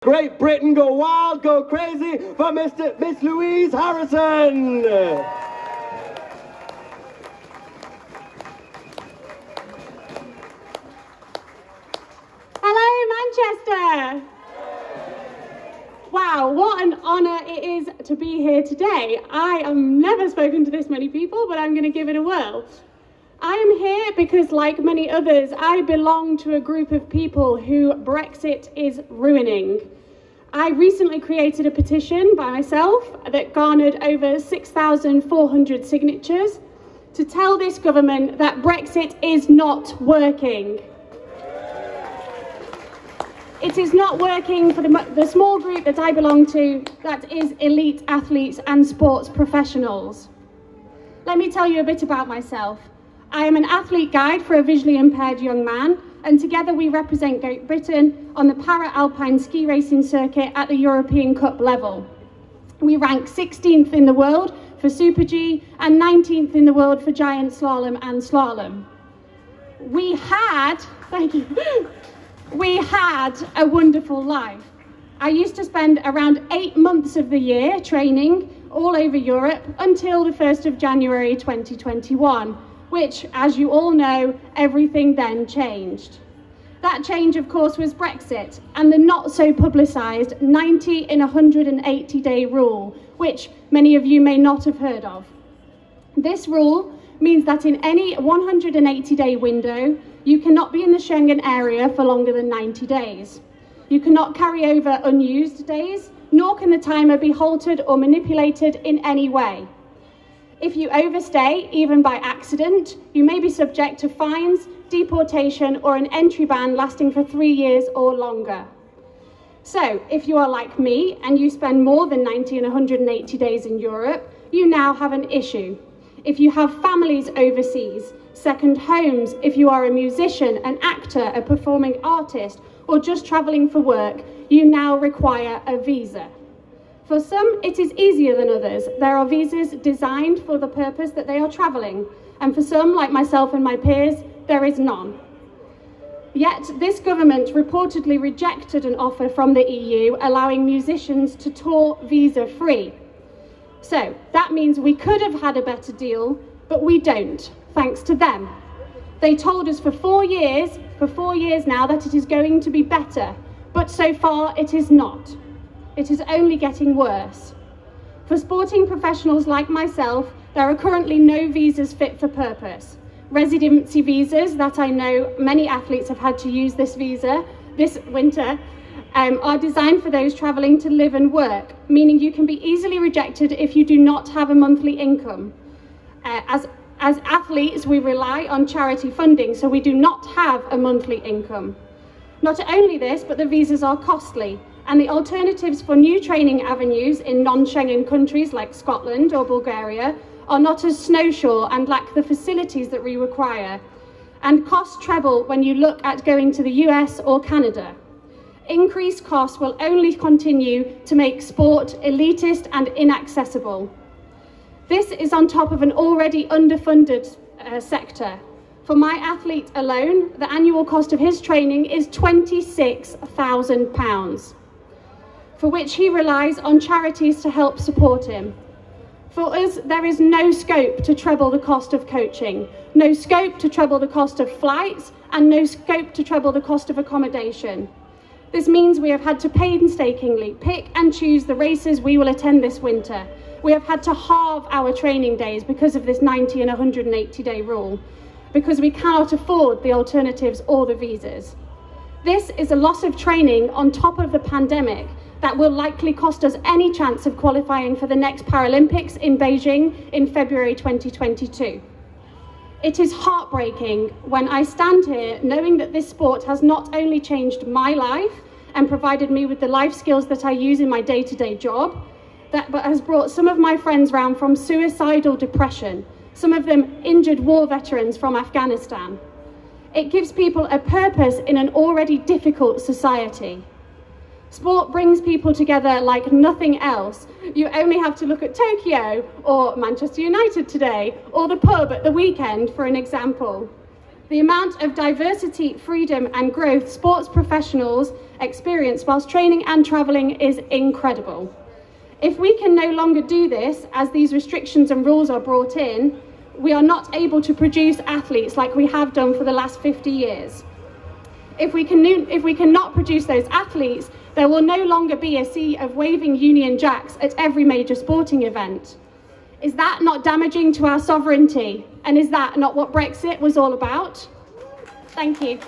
Great Britain go wild, go crazy for Miss Louise Harrison. Hello, Manchester. Wow, what an honour it is to be here today. I have never spoken to this many people, but I'm going to give it a whirl. I am here because, like many others, I belong to a group of people who Brexit is ruining. I recently created a petition by myself that garnered over 6,400 signatures to tell this government that Brexit is not working. It is not working for the small group that I belong to, that is elite athletes and sports professionals. Let me tell you a bit about myself. I am an athlete guide for a visually impaired young man, and together we represent Great Britain on the para-alpine ski racing circuit at the European Cup level. We rank 16th in the world for Super G and 19th in the world for giant slalom and slalom. We had a wonderful life. I used to spend around 8 months of the year training all over Europe until the 1st of January 2021, which, as you all know, everything then changed. That change, of course, was Brexit and the not so publicised 90 in 180 day rule, which many of you may not have heard of. This rule means that in any 180 day window, you cannot be in the Schengen area for longer than 90 days. You cannot carry over unused days, nor can the timer be halted or manipulated in any way. If you overstay, even by accident, you may be subject to fines, deportation, or an entry ban lasting for 3 years or longer. So, if you are like me and you spend more than 90 and 180 days in Europe, you now have an issue. If you have families overseas, second homes, if you are a musician, an actor, a performing artist, or just travelling for work, you now require a visa. For some, it is easier than others. There are visas designed for the purpose that they are travelling, and for some, like myself and my peers, there is none. Yet, this government reportedly rejected an offer from the EU allowing musicians to tour visa-free. So, that means we could have had a better deal, but we don't, thanks to them. They told us for 4 years now that it is going to be better, but so far it is not. It is only getting worse. For sporting professionals like myself, there are currently no visas fit for purpose. Residency visas, that I know many athletes have had to use this visa this winter, are designed for those travelling to live and work, meaning you can be easily rejected if you do not have a monthly income. As athletes, we rely on charity funding, so we do not have a monthly income. Not only this, but the visas are costly, and the alternatives for new training avenues in non-Schengen countries like Scotland or Bulgaria are not as snowshore and lack the facilities that we require, and costs treble when you look at going to the US or Canada. Increased costs will only continue to make sport elitist and inaccessible. This is on top of an already underfunded sector. For my athlete alone, the annual cost of his training is £26,000, for which he relies on charities to help support him. For us, there is no scope to treble the cost of coaching, no scope to treble the cost of flights, and no scope to treble the cost of accommodation. This means we have had to painstakingly pick and choose the races we will attend this winter. We have had to halve our training days because of this 90 and 180 day rule, because we cannot afford the alternatives or the visas. This is a loss of training on top of the pandemic that will likely cost us any chance of qualifying for the next Paralympics in Beijing in February 2022. It is heartbreaking when I stand here knowing that this sport has not only changed my life and provided me with the life skills that I use in my day-to-day job, but has brought some of my friends round from suicidal depression, some of them injured war veterans from Afghanistan. It gives people a purpose in an already difficult society. Sport brings people together like nothing else. You only have to look at Tokyo or Manchester United today or the pub at the weekend for an example. The amount of diversity, freedom and growth sports professionals experience whilst training and travelling is incredible. If we can no longer do this, as these restrictions and rules are brought in, we are not able to produce athletes like we have done for the last 50 years. If we cannot produce those athletes, there will no longer be a sea of waving Union Jacks at every major sporting event. Is that not damaging to our sovereignty? And is that not what Brexit was all about? Thank you.